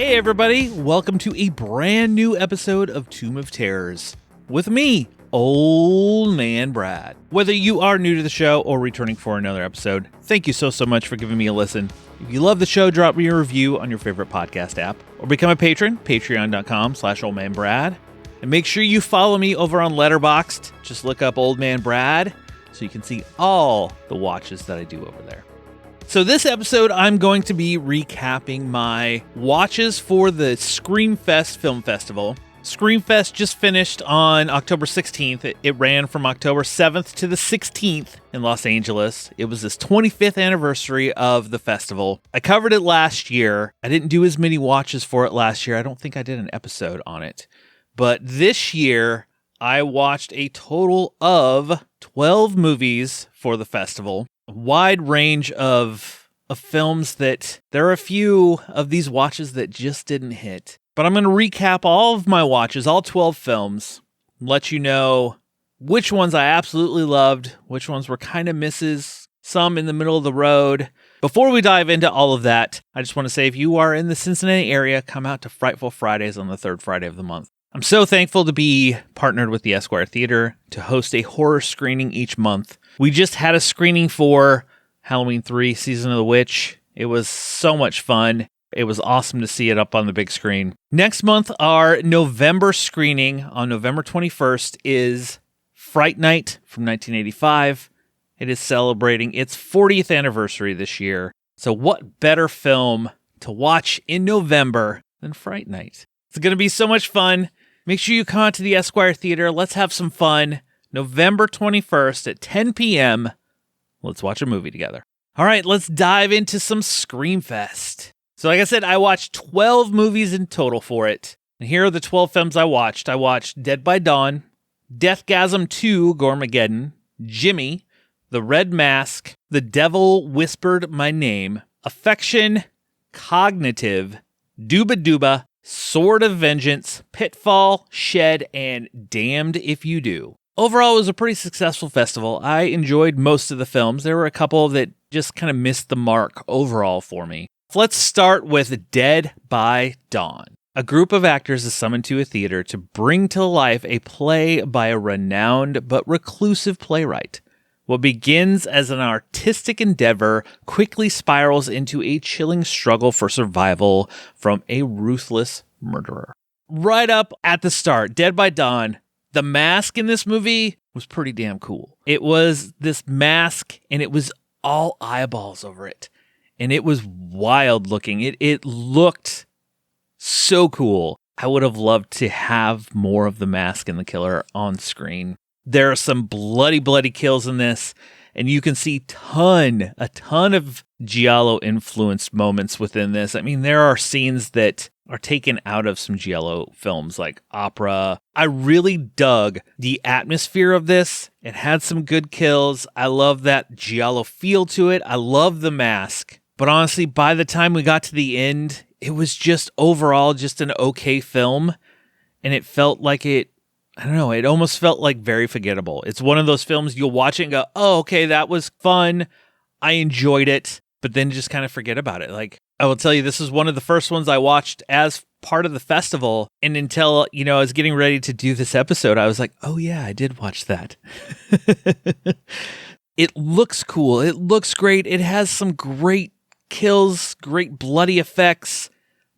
Hey everybody, welcome to a brand new episode of Tomb of Terrors with me, Old Man Brad. Whether you are new to the show or returning for another episode, thank you so much for giving me a listen. If you love the show, drop me a review on your favorite podcast app or become a patron, patreon.com/oldmanbrad. And make sure you follow me over on Letterboxd. Just look up Old Man Brad so you can see all the watches that I do over there. So this episode, I'm going to be recapping my watches for the Screamfest Film Festival. Screamfest just finished on October 16th. It ran from October 7th to the 16th in Los Angeles. It was this 25th anniversary of the festival. I covered it last year. I didn't do as many watches for it last year. I don't think I did an episode on it. But this year, I watched a total of 12 movies for the festival. Wide range of films that there are a few of these watches that just didn't hit. But I'm going to recap all of my watches, all 12 films, let you know which ones I absolutely loved, which ones were kind of misses, some in the middle of the road. Before we dive into all of that, I just want to say if you are in the Cincinnati area, come out to Frightful Fridays on the third Friday of the month. I'm so thankful to be partnered with the Esquire Theater to host a horror screening each month. We just had a screening for Halloween 3 Season of the Witch. It was so much fun. It was awesome to see it up on the big screen. Next month, our November screening on November 21st is Fright Night from 1985. It is celebrating its 40th anniversary this year. So what better film to watch in November than Fright Night? It's going to be so much fun. Make sure you come out to the Esquire Theater. Let's have some fun. November 21st at 10 p.m. Let's watch a movie together. All right, let's dive into some Screamfest. So like I said, I watched 12 movies in total for it. And here are the 12 films I watched. I watched Dead by Dawn, Deathgasm II, Goremegeddon, Jimmy, The Red Mask, The Devil Whispered My Name, Affection, CognAItive, Dooba Dooba, Sword of Vengeance, Pitfall, Shed, and Damned If You Do. Overall, it was a pretty successful festival. I enjoyed most of the films. There were a couple that just kind of missed the mark overall for me. Let's start with Dead by Dawn. A group of actors is summoned to a theater to bring to life a play by a renowned but reclusive playwright. What begins as an artistic endeavor quickly spirals into a chilling struggle for survival from a ruthless murderer. Right up at the start, Dead by Dawn, the mask in this movie was pretty damn cool. It was this mask, and it was all eyeballs over it. And it was wild looking. It looked so cool. I would have loved to have more of the mask and the killer on screen. There are some bloody kills in this, and you can see a ton of Giallo-influenced moments within this. I mean, there are scenes that are taken out of some Giallo films like Opera. I really dug the atmosphere of this. It had some good kills. I love that Giallo feel to it. I love the mask. But honestly, by the time we got to the end, it was just overall just an okay film, and it felt like it almost felt like very forgettable. It's one of those films you'll watch it and go, oh, okay, that was fun. I enjoyed it, but then just kind of forget about it. Like, I will tell you, this is one of the first ones I watched as part of the festival. And until, I was getting ready to do this episode, I was like, oh yeah, I did watch that. It looks cool. It looks great. It has some great kills, great bloody effects.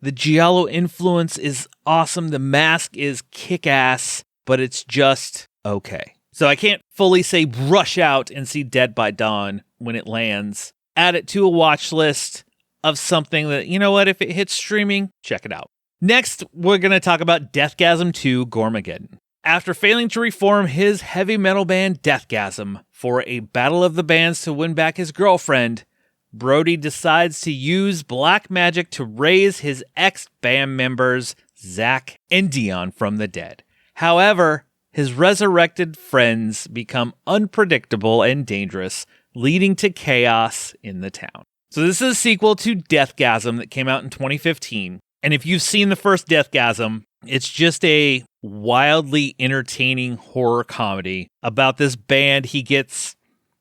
The Giallo influence is awesome. The mask is kick-ass. But it's just okay. So I can't fully say rush out and see Dead by Dawn when it lands. Add it to a watch list of something that, if it hits streaming, check it out. Next, we're going to talk about Deathgasm II, Goremegeddon. After failing to reform his heavy metal band Deathgasm for a battle of the bands to win back his girlfriend, Brody decides to use black magic to raise his ex-band members, Zach and Dion, from the dead. However, his resurrected friends become unpredictable and dangerous, leading to chaos in the town. So this is a sequel to Deathgasm that came out in 2015. And if you've seen the first Deathgasm, it's just a wildly entertaining horror comedy about this band. He gets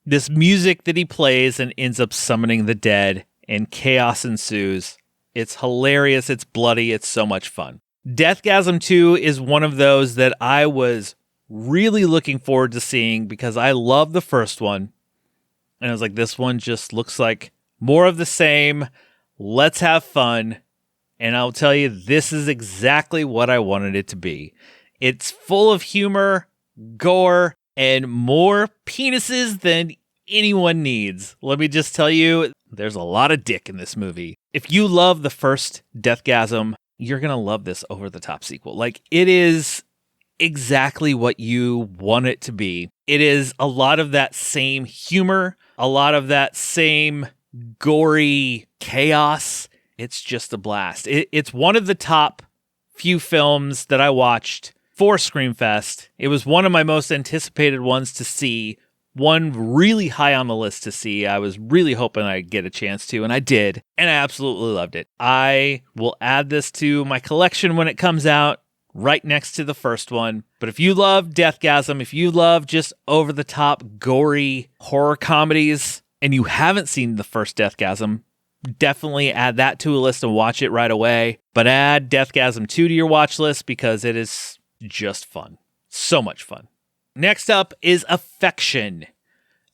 this music that he plays and ends up summoning the dead, and chaos ensues. It's hilarious. It's bloody. It's so much fun. Deathgasm 2 is one of those that I was really looking forward to seeing because I love the first one. And I was like, this one just looks like more of the same. Let's have fun. And I'll tell you, this is exactly what I wanted it to be. It's full of humor, gore, and more penises than anyone needs. Let me just tell you, there's a lot of dick in this movie. If you love the first Deathgasm, you're going to love this over-the-top sequel. Like, it is exactly what you want it to be. It is a lot of that same humor, a lot of that same gory chaos. It's just a blast. It's one of the top few films that I watched for Screamfest. It was one of my most anticipated ones to see, one really high on the list to see. I was really hoping I'd get a chance to, and I did, and I absolutely loved it. I will add this to my collection when it comes out, right next to the first one. But if you love Deathgasm, if you love just over-the-top, gory horror comedies, and you haven't seen the first Deathgasm, definitely add that to a list and watch it right away. But add Deathgasm 2 to your watch list because it is just fun. So much fun. Next up is Affection.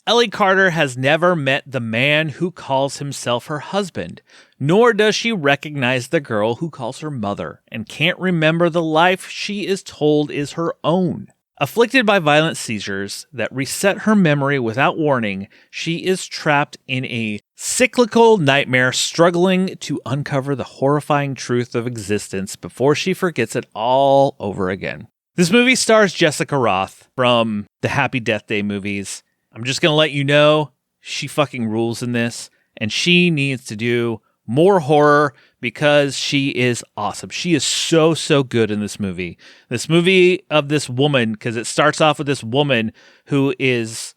Ellie Carter has never met the man who calls himself her husband, nor does she recognize the girl who calls her mother, and can't remember the life she is told is her own. Afflicted by violent seizures that reset her memory without warning, she is trapped in a cyclical nightmare, struggling to uncover the horrifying truth of existence before she forgets it all over again. This movie stars Jessica Rothe from the Happy Death Day movies. I'm just going to let you know, she fucking rules in this, and she needs to do more horror because she is awesome. She is so, so good in this movie. This movie of this woman, because it starts off with this woman who is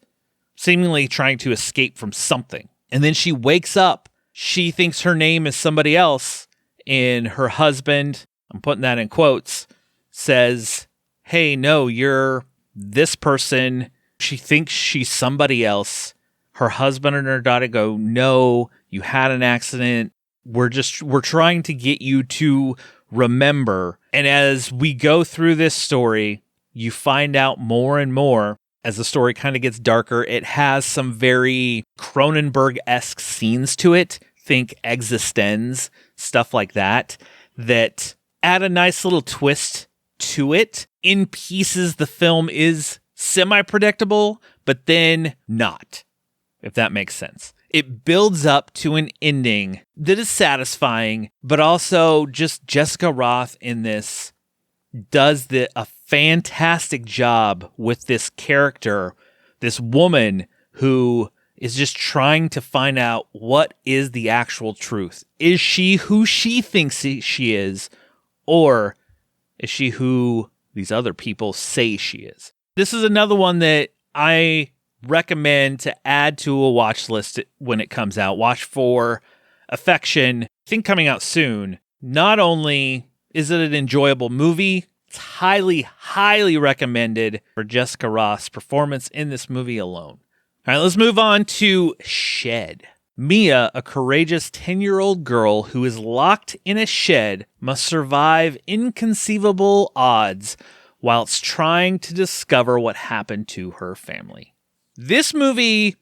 seemingly trying to escape from something. And then she wakes up. She thinks her name is somebody else. And her husband, I'm putting that in quotes, says, hey, no, you're this person. She thinks she's somebody else. Her husband and her daughter go, no, you had an accident. We're trying to get you to remember. And as we go through this story, you find out more and more as the story kind of gets darker. It has some very Cronenberg-esque scenes to it. Think Existenz, stuff like that, that add a nice little twist to it. In pieces, the film is semi-predictable, but then not, if that makes sense. It builds up to an ending that is satisfying, but also just Jessica Rothe in this does a fantastic job with this character, this woman who is just trying to find out what is the actual truth. Is she who she thinks she is, or is she who these other people say she is? This is another one that I recommend to add to a watch list when it comes out. Watch for Affection. I think coming out soon. Not only is it an enjoyable movie, it's highly, highly recommended for Jessica Roth's performance in this movie alone. All right, let's move on to Shed. Mia, a courageous 10-year-old girl who is locked in a shed, must survive inconceivable odds whilst trying to discover what happened to her family. This movie,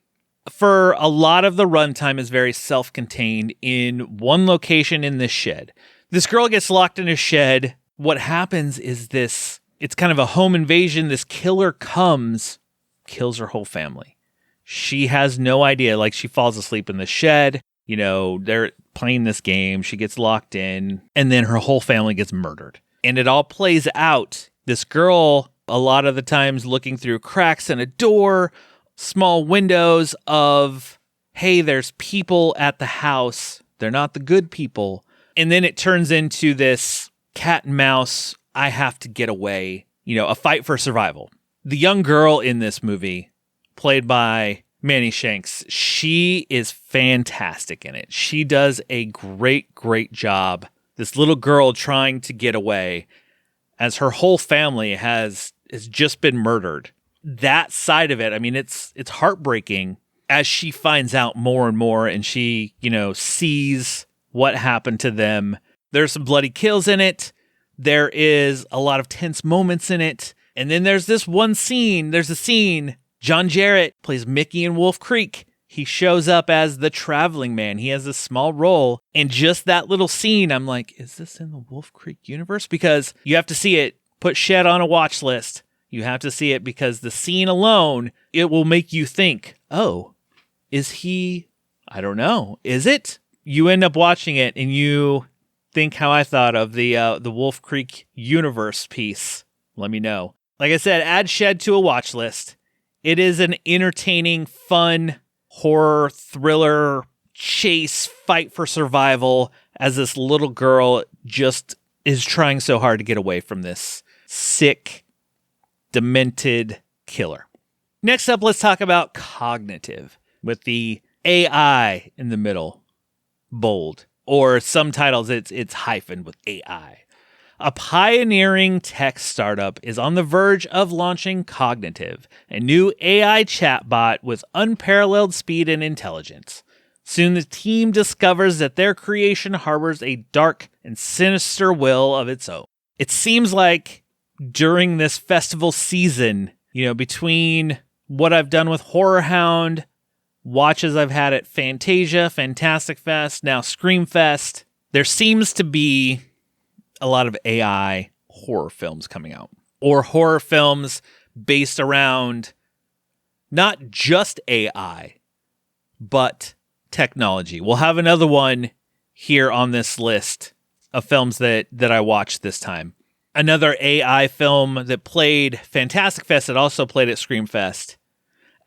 for a lot of the runtime, is very self-contained in one location in this shed. This girl gets locked in a shed. What happens is it's kind of a home invasion. This killer comes, kills her whole family. She has no idea. Like, she falls asleep in the shed. You know, they're playing this game. She gets locked in, and then her whole family gets murdered. And it all plays out. This girl, a lot of the times, looking through cracks in a door, small windows of, hey, there's people at the house. They're not the good people. And then it turns into this cat and mouse, I have to get away, a fight for survival. The young girl in this movie, played by Manny Shanks, she is fantastic in it. She does a great, great job. This little girl trying to get away as her whole family has just been murdered. That side of it, I mean, it's heartbreaking as she finds out more and more, and she, sees what happened to them. There's some bloody kills in it. There is a lot of tense moments in it. And then there's this one scene. There's a scene. John Jarrett plays Mickey in Wolf Creek. He shows up as the traveling man. He has a small role. And just that little scene, I'm like, is this in the Wolf Creek universe? Because you have to see it. Put Shed on a watch list. You have to see it because the scene alone, it will make you think, oh, is he, I don't know, is it? You end up watching it and you think how I thought of the Wolf Creek universe piece. Let me know. Like I said, add Shed to a watch list. It is an entertaining, fun, horror, thriller, chase, fight for survival as this little girl just is trying so hard to get away from this sick, demented killer. Next up, let's talk about CognAItive with the AI in the middle, bold, or some titles it's hyphened with AI. A pioneering tech startup is on the verge of launching CognAItive, a new AI chatbot with unparalleled speed and intelligence. Soon the team discovers that their creation harbors a dark and sinister will of its own. It seems like during this festival season, between what I've done with Horror Hound, watches I've had at Fantasia, Fantastic Fest, now Screamfest, there seems to be a lot of AI horror films coming out, or horror films based around not just AI, but technology. We'll have another one here on this list of films that I watched this time. Another AI film that played Fantastic Fest, that also played at Screamfest,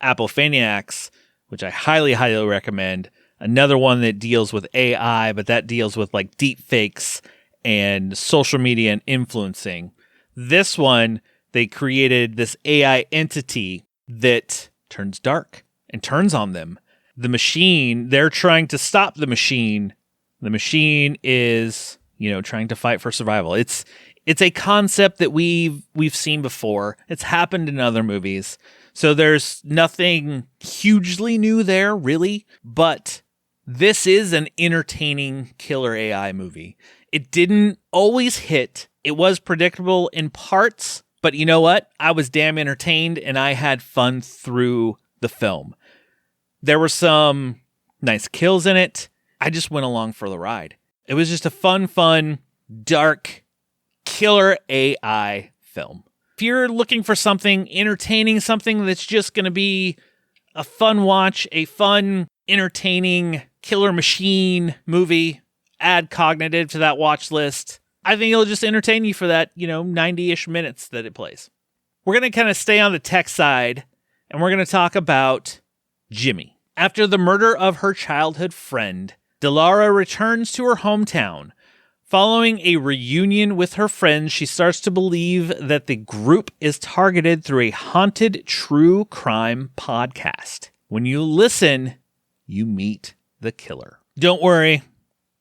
Apophaniacs, which I highly, highly recommend. Another one that deals with AI, but that deals with like deep fakes and social media and influencing. This one, they created this AI entity that turns dark and turns on them. The machine, they're trying to stop the machine. The machine is, trying to fight for survival. It's a concept that we've seen before. It's happened in other movies. So there's nothing hugely new there, really. But this is an entertaining killer AI movie. It didn't always hit. It was predictable in parts, but you know what? I was damn entertained and I had fun through the film. There were some nice kills in it. I just went along for the ride. It was just a fun, dark, killer AI film. If you're looking for something entertaining, something that's just going to be a fun watch, a fun, entertaining killer machine movie, add CognAItive to that watch list. I think it'll just entertain you for that, 90-ish minutes that it plays. We're going to kind of stay on the tech side, and we're going to talk about Jimmy. After the murder of her childhood friend, Delara returns to her hometown. Following a reunion with her friends, she starts to believe that the group is targeted through a haunted true crime podcast. When you listen, you meet the killer. Don't worry.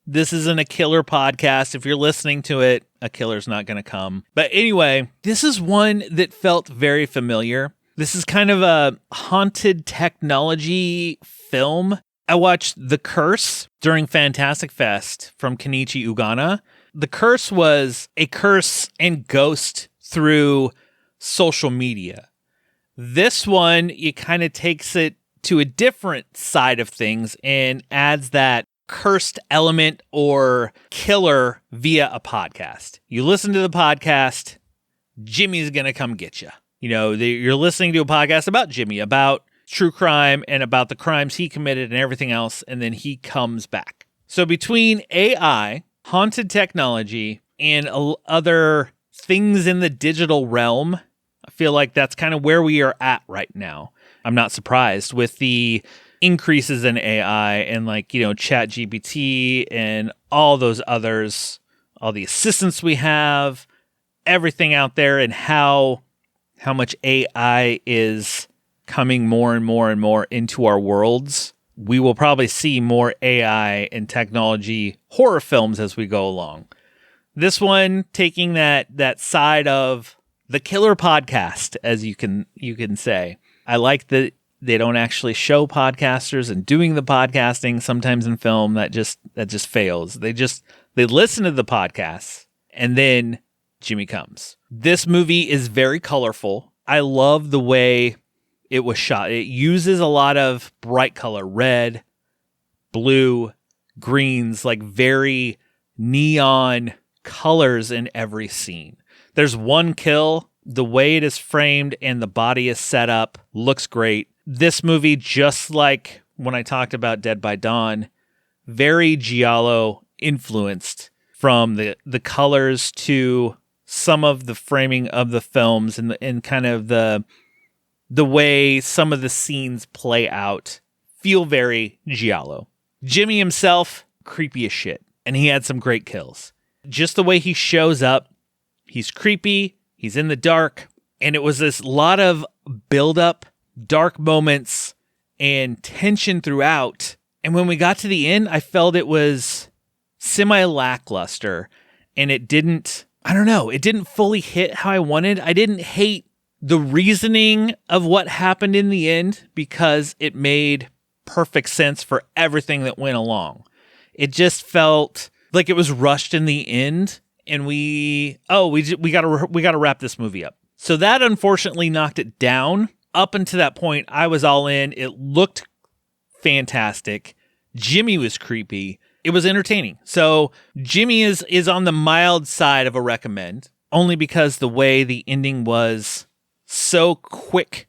This isn't a killer podcast. If you're listening to it, a killer's not going to come. But anyway, this is one that felt very familiar. This is kind of a haunted technology film. I watched The Curse during Fantastic Fest from Kenichi Ugana. The Curse was a curse and ghost through social media. This one, it kind of takes it to a different side of things and adds that cursed element or killer via a podcast. You listen to the podcast, Jimmy's going to come get you. You're listening to a podcast about Jimmy, about true crime and about the crimes he committed and everything else, and then he comes back. So between AI, haunted technology, and other things in the digital realm, I feel like that's kind of where we are at right now. I'm not surprised with the increases in AI and ChatGPT and all those others, all the assistants we have, everything out there, and how much AI is coming more and more and more into our worlds. We will probably see more AI and technology horror films as we go along. This one taking that side of the killer podcast, as you can say. I like that they don't actually show podcasters and doing the podcasting sometimes in film that just fails. They listen to the podcasts and then Jimmy comes. This movie is very colorful. I love the way it was shot. It uses a lot of bright color, red, blue, greens, like very neon colors in every scene. There's one kill. The way it is framed and the body is set up looks great. This movie, just like when I talked about Dead by Dawn, very giallo influenced, from the colors to some of the framing of the films and kind of the way some of the scenes play out feel very giallo. Jimmy himself, creepy as shit, and he had some great kills. Just the way he shows up, he's creepy, he's in the dark, and it was this lot of build-up, dark moments, and tension throughout. And when we got to the end, I felt it was semi-lackluster, and it didn't fully hit how I wanted. I didn't hate the reasoning of what happened in the end because it made perfect sense for everything that went along. It just felt like it was rushed in the end, and we gotta wrap this movie up. So that unfortunately knocked it down. Up until that point, I was all in. It looked fantastic. Jimmy was creepy. It was entertaining. So Jimmy is on the mild side of a recommend, only because the way the ending was so quick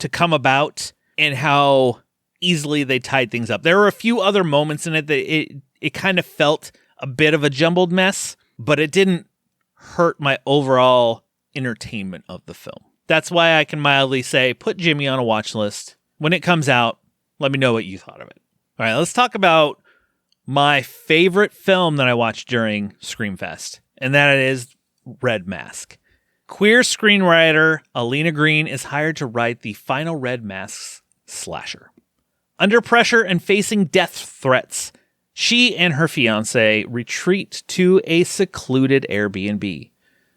to come about and how easily they tied things up. There were a few other moments in it that it kind of felt a bit of a jumbled mess, but it didn't hurt my overall entertainment of the film. That's why I can mildly say, put Jimmy on a watch list. When it comes out, let me know what you thought of it. All right, let's talk about my favorite film that I watched during Screamfest, and that is Red Mask. Queer screenwriter Alina Green is hired to write the final Red Mask slasher. Under pressure and facing death threats, she and her fiancé retreat to a secluded Airbnb.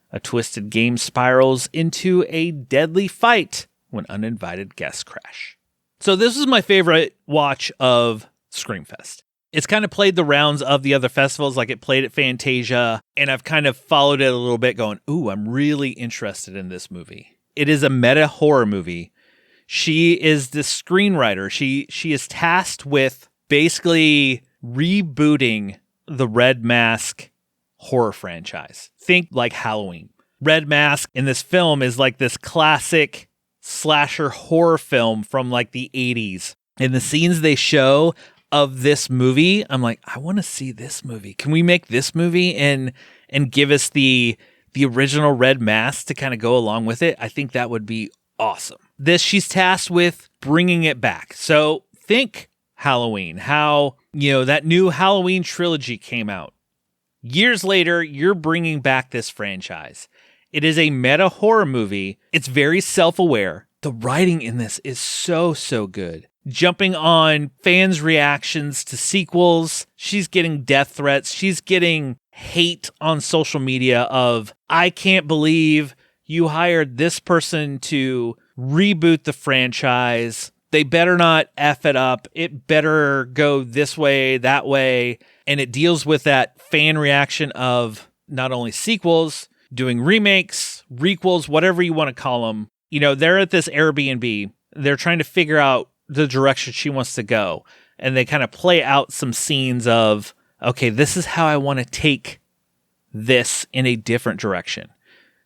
A twisted game spirals into a deadly fight when uninvited guests crash. So this is my favorite watch of Screamfest. It's kind of played the rounds of the other festivals, like it played at Fantasia, and I've kind of followed it a little bit going, ooh, I'm really interested in this movie. It is a meta horror movie. She is the screenwriter. She is tasked with basically rebooting the Red Mask horror franchise. Think like Halloween. Red Mask in this film is like this classic slasher horror film from like the 80s. And the scenes they show of this movie, I'm like, I want to see this movie. Can we make this movie and give us the original Red Mask to kind of go along with it? I think that would be awesome. She's tasked with bringing it back. So think Halloween, how, that new Halloween trilogy came out. Years later, you're bringing back this franchise. It is a meta horror movie. It's very self-aware. The writing in this is so, so good. Jumping on fans' reactions to sequels. She's getting death threats. She's getting hate on social media of, I can't believe you hired this person to reboot the franchise. They better not F it up. It better go this way, that way. And it deals with that fan reaction of not only sequels, doing remakes, requels, whatever you want to call them. They're at this Airbnb. They're trying to figure out the direction she wants to go. And they kind of play out some scenes of, okay, this is how I want to take this in a different direction.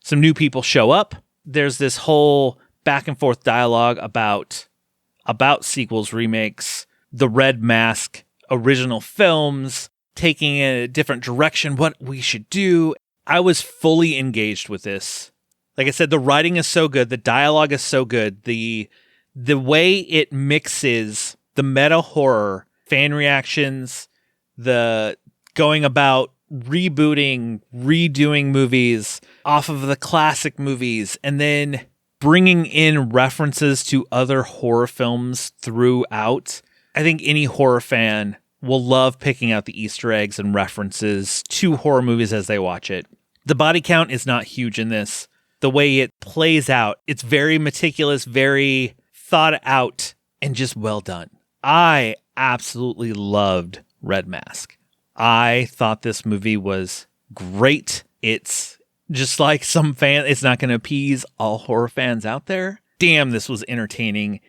Some new people show up. There's this whole back and forth dialogue about sequels, remakes, the Red Mask, original films, taking it a different direction, what we should do. I was fully engaged with this. Like I said, the writing is so good. The dialogue is so good. The way it mixes the meta horror, fan reactions, the going about rebooting, redoing movies off of the classic movies, and then bringing in references to other horror films throughout. I think any horror fan will love picking out the Easter eggs and references to horror movies as they watch it. The body count is not huge in this. The way it plays out, it's very meticulous, very thought out and just well done. I absolutely loved Red Mask. I thought this movie was great. It's just like it's not going to appease all horror fans out there. Damn, this was entertaining.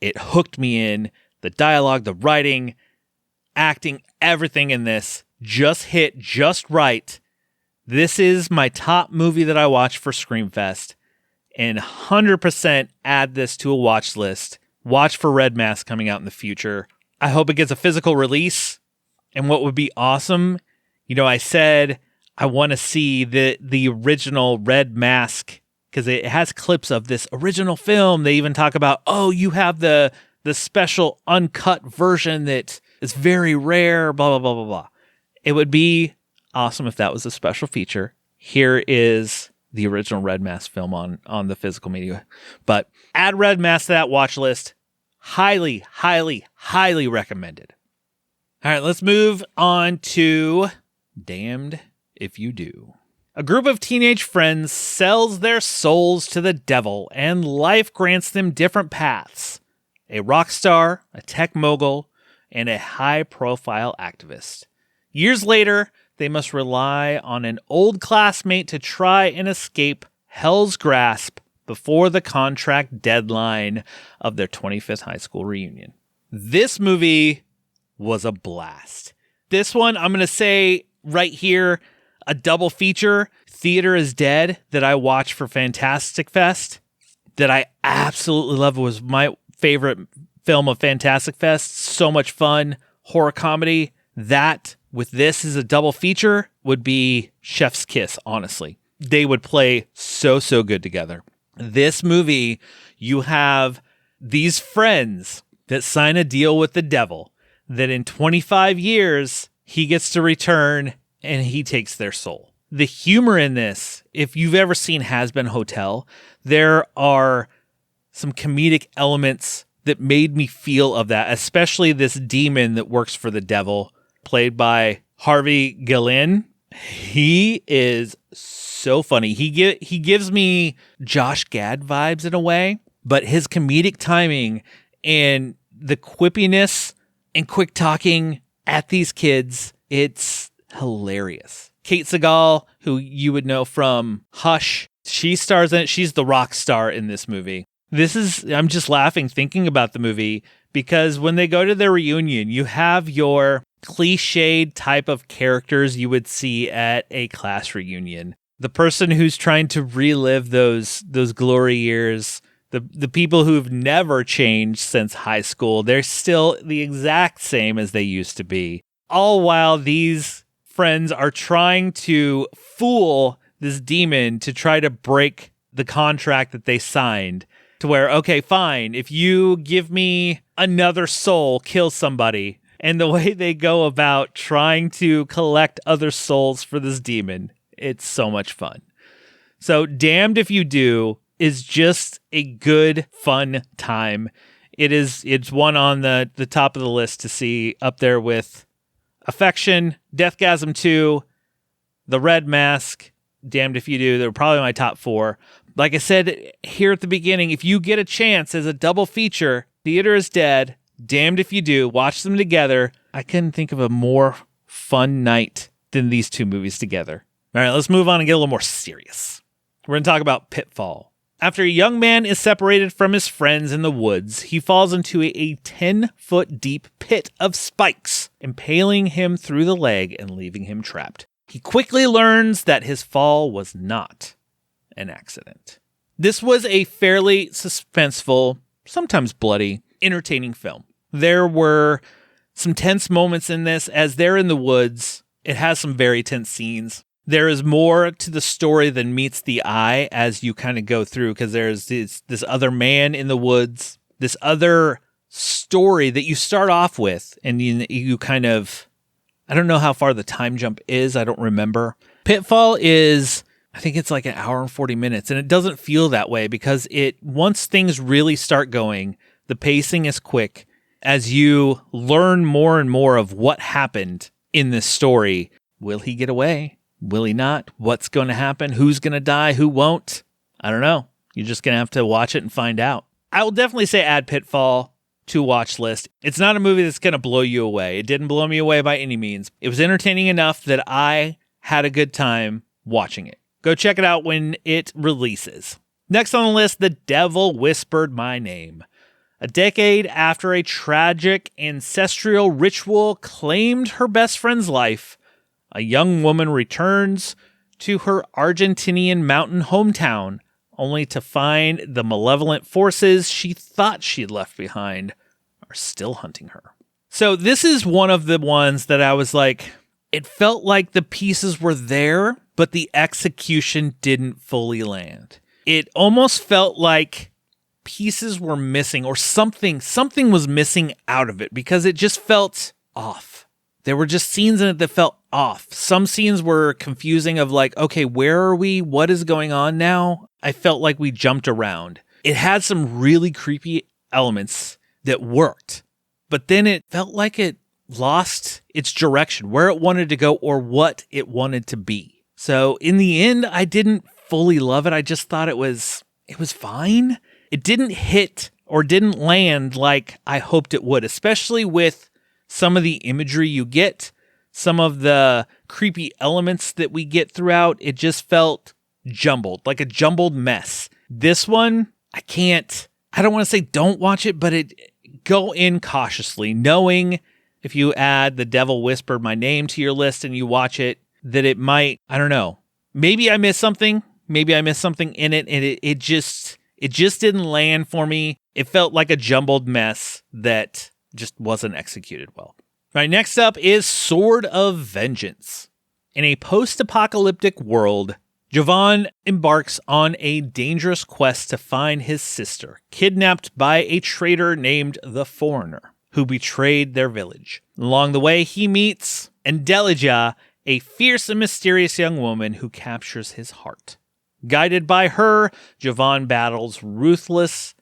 It hooked me in. The dialogue, the writing, acting, everything in this just hit just right. This is my top movie that I watched for Screamfest, and 100% add this to a watch list. Watch for Red Mask coming out in the future. I hope it gets a physical release. And what would be awesome, I said I want to see the original Red Mask, because it has clips of this original film. They even talk about, you have the special uncut version that is very rare, blah, blah, blah, blah, blah. It would be awesome if that was a special feature. Here is the original Red Mask film on the physical media. But add Red Mask to that watch list. Highly, highly, highly recommended. All right, let's move on to Damned If You Do. A group of teenage friends sells their souls to the devil, and life grants them different paths. A rock star, a tech mogul, and a high-profile activist. Years later, they must rely on an old classmate to try and escape hell's grasp before the contract deadline of their 25th high school reunion. This movie was a blast. This one, I'm going to say right here, a double feature, Theater is Dead, that I watched for Fantastic Fest, that I absolutely love. It was my favorite film of Fantastic Fest. So much fun, horror comedy. That with this as a double feature would be chef's kiss, honestly. They would play so good together. This movie, you have these friends that sign a deal with the devil that in 25 years, he gets to return and he takes their soul. The humor in this, if you've ever seen Has Been Hotel, there are some comedic elements that made me feel of that, especially this demon that works for the devil, played by Harvey Guillén. He is so funny. He gives me Josh Gad vibes in a way, but his comedic timing and the quippiness and quick talking at these kids, it's hilarious. Kate Siegel, who you would know from Hush, she stars in it. She's the rock star in this movie. I'm just laughing thinking about the movie because when they go to their reunion, you have your cliched type of characters you would see at a class reunion. The person who's trying to relive those glory years, the people who've never changed since high school, they're still the exact same as they used to be. All while these friends are trying to fool this demon to try to break the contract that they signed to where, okay, fine, if you give me another soul, kill somebody. And the way they go about trying to collect other souls for this demon, it's so much fun. So Damned If You Do is just a good, fun time. It's one on the top of the list to see, up there with Affection, Deathgasm II, The Red Mask, Damned If You Do. They're probably my top 4. Like I said here at the beginning, if you get a chance as a double feature, Theater is Dead, Damned If You Do, watch them together. I couldn't think of a more fun night than these two movies together. All right, let's move on and get a little more serious. We're going to talk about Pitfall. After a young man is separated from his friends in the woods, he falls into a 10-foot deep pit of spikes, impaling him through the leg and leaving him trapped. He quickly learns that his fall was not an accident. This was a fairly suspenseful, sometimes bloody, entertaining film. There were some tense moments in this. As they're in the woods, it has some very tense scenes. There is more to the story than meets the eye as you kind of go through, because there's this other man in the woods, this other story that you start off with, and you kind of, I don't know how far the time jump is. I don't remember. Pitfall is, I think it's like an hour and 40 minutes, and it doesn't feel that way because once things really start going, the pacing is quick. As you learn more and more of what happened in this story, will he get away? Will he not? What's going to happen? Who's going to die? Who won't? I don't know. You're just going to have to watch it and find out. I will definitely say add Pitfall to watch list. It's not a movie that's going to blow you away. It didn't blow me away by any means. It was entertaining enough that I had a good time watching it. Go check it out when it releases. Next on the list, The Devil Whispered My Name. A decade after a tragic ancestral ritual claimed her best friend's life, a young woman returns to her Argentinian mountain hometown, only to find the malevolent forces she thought she'd left behind are still hunting her. So this is one of the ones that I was like, it felt like the pieces were there, but the execution didn't fully land. It almost felt like pieces were missing, or something was missing out of it, because it just felt off. There were just scenes in it that felt off. Some scenes were confusing of like, okay, where are we? What is going on now? I felt like we jumped around. It had some really creepy elements that worked, but then it felt like it lost its direction, where it wanted to go or what it wanted to be. So in the end, I didn't fully love it. I just thought it was fine. It didn't hit or didn't land like I hoped it would, especially with some of the imagery you get, some of the creepy elements that we get throughout. It just felt jumbled, like a jumbled mess. This one, I don't want to say don't watch it, but go in cautiously, knowing if you add The Devil Whispered My Name to your list and you watch it, that it might, I don't know, maybe I missed something. Maybe I missed something in it, and it just didn't land for me. It felt like a jumbled mess that just wasn't executed well. All right, next up is Sword of Vengeance. In a post-apocalyptic world, Jovan embarks on a dangerous quest to find his sister, kidnapped by a traitor named the Foreigner, who betrayed their village. Along the way, he meets Endelija, a fierce and mysterious young woman who captures his heart. Guided by her, Jovan battles ruthless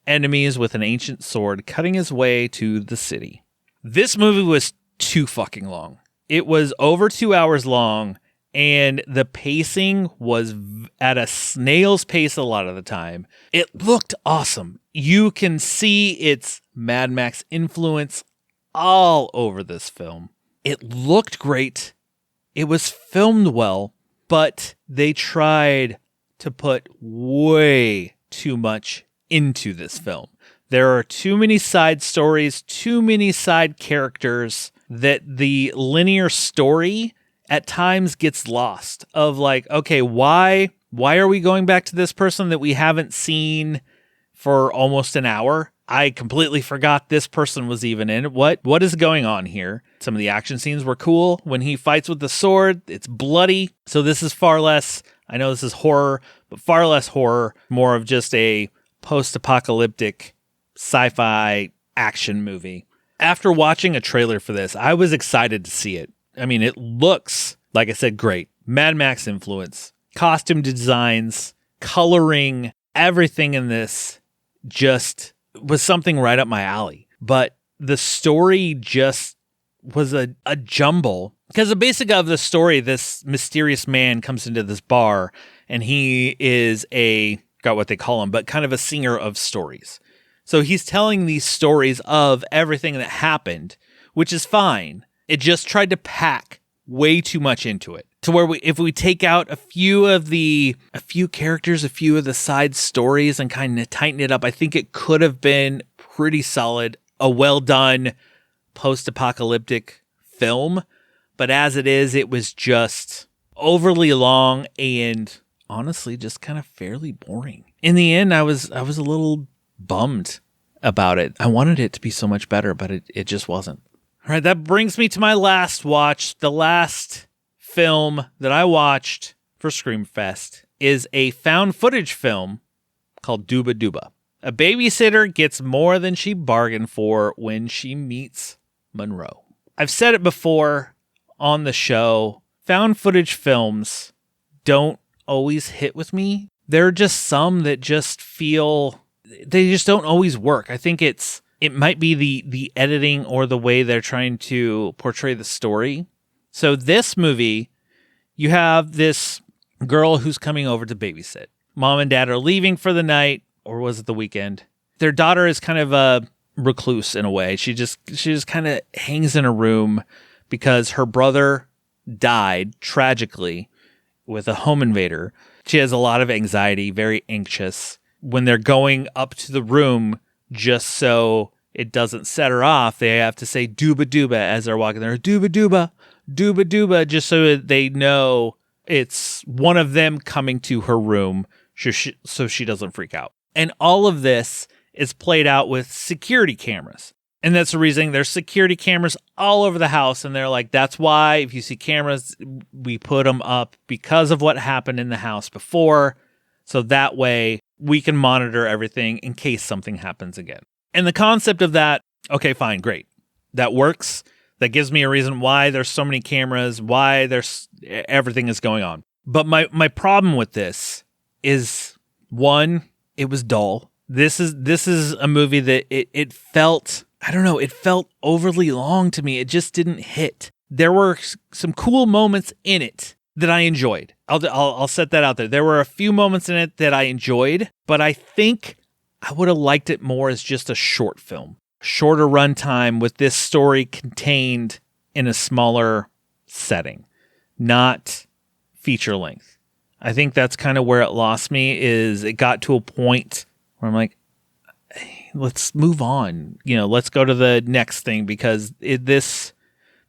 enemies with an ancient sword, cutting his way to the city. This movie was too fucking long. It was over 2 hours long, and the pacing was at a snail's pace a lot of the time. It looked awesome. You can see its Mad Max influence all over this film. It looked great. It was filmed well, but they tried to put way too much into this film. There are too many side stories, too many side characters, that the linear story at times gets lost of like, okay, why are we going back to this person that we haven't seen for almost an hour? I completely forgot this person was even in it. What is going on here? Some of the action scenes were cool. When he fights with the sword, it's bloody. So this is far less, I know this is horror, but far less horror, more of just a post-apocalyptic sci-fi action movie. After watching a trailer for this, I was excited to see it. I mean, it looks, like I said, great. Mad Max influence, costume designs, coloring, everything in this just was something right up my alley. But the story just was a jumble. Because the basic of the story, this mysterious man comes into this bar, and he is got what they call him, but kind of a singer of stories. So he's telling these stories of everything that happened, which is fine. It just tried to pack way too much into it. To where if we take out a few characters, a few of the side stories and kind of tighten it up, I think it could have been pretty solid, a well done post-apocalyptic film. But as it is, it was just overly long and honestly just kind of fairly boring. In the end, I was a little bummed about it. I wanted it to be so much better, but it just wasn't. All right, that brings me to my last watch. The last film that I watched for Screamfest is a found footage film called Dooba Dooba. A babysitter gets more than she bargained for when she meets Monroe. I've said it before on the show, found footage films don't always hit with me. There are just some that just they just don't always work. I think it might be the editing or the way they're trying to portray the story. So this movie, you have this girl who's coming over to babysit. Mom and dad are leaving for the night, or was it the weekend? Their daughter is kind of recluse in a way. She just kind of hangs in a room because her brother died tragically with a home invader. She has a lot of anxiety, very anxious. When they're going up to the room, just so it doesn't set her off, they have to say Dooba Dooba as they're walking there. Dooba Dooba, Dooba Dooba, just so that they know it's one of them coming to her room so she doesn't freak out. And all of this is played out with security cameras. And that's the reason there's security cameras all over the house. And they're like, that's why if you see cameras, we put them up because of what happened in the house before. So that way we can monitor everything in case something happens again. And the concept of that, okay, fine, great. That works. That gives me a reason why there's so many cameras, why there's everything is going on. But my problem with this is, one, it was dull. This is a movie that it felt, I don't know, it felt overly long to me. It just didn't hit. There were some cool moments in it that I enjoyed. I'll set that out there. There were a few moments in it that I enjoyed, but I think I would have liked it more as just a short film. Shorter runtime with this story contained in a smaller setting, not feature length. I think that's kind of where it lost me, is it got to a point where I'm like, hey, let's move on. Let's go to the next thing, because this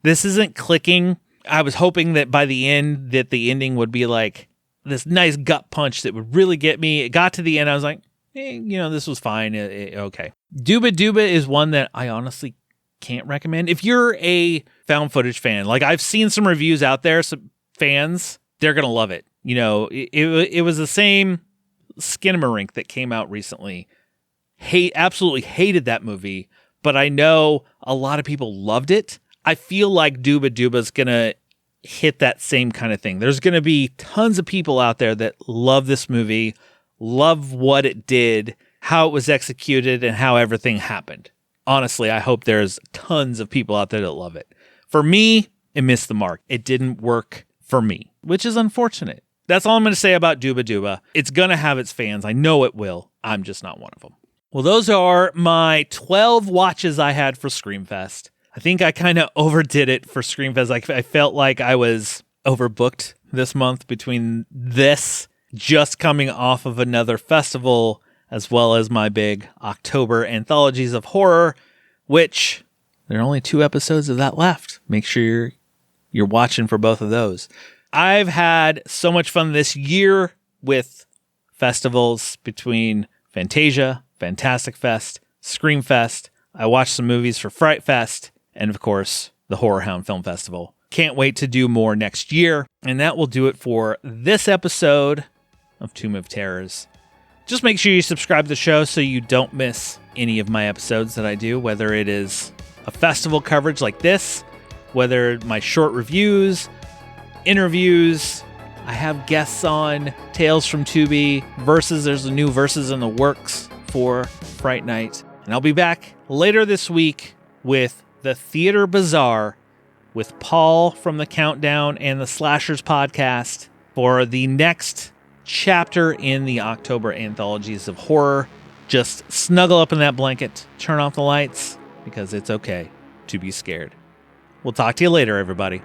isn't clicking. I was hoping that by the end that the ending would be like this nice gut punch that would really get me. It got to the end. I was like, this was fine. Okay. Dooba Dooba is one that I honestly can't recommend. If you're a found footage fan, like I've seen some reviews out there, some fans, they're going to love it. It was the same Skinamarink that came out recently. Absolutely hated that movie, but I know a lot of people loved it. I feel like Dooba Dooba is going to hit that same kind of thing. There's going to be tons of people out there that love this movie, love what it did, how it was executed, and how everything happened. Honestly, I hope there's tons of people out there that love it. For me, it missed the mark. It didn't work for me, which is unfortunate. That's all I'm going to say about Dooba Dooba. It's going to have its fans. I know it will. I'm just not one of them. Well, those are my 12 watches I had for Screamfest. I think I kind of overdid it for Screamfest. I felt like I was overbooked this month between this, just coming off of another festival, as well as my big October anthologies of horror, which there are only 2 episodes of that left. Make sure you're watching for both of those. I've had so much fun this year with festivals between Fantasia, Fantastic Fest, Screamfest. I watched some movies for Fright Fest, and of course, the Horror Hound Film Festival. Can't wait to do more next year. And that will do it for this episode of Tomb of Terrors. Just make sure you subscribe to the show so you don't miss any of my episodes that I do, whether it is a festival coverage like this, whether my short reviews, interviews, I have guests on, Tales from Tubi, Versus. There's a new Versus in the works for Fright Night. And I'll be back later this week with the Theater Bazaar with Paul from the Countdown and the Slashers podcast for the next chapter in the October anthologies of horror. Just snuggle up in that blanket, turn off the lights, because it's okay to be scared. We'll talk to you later, everybody.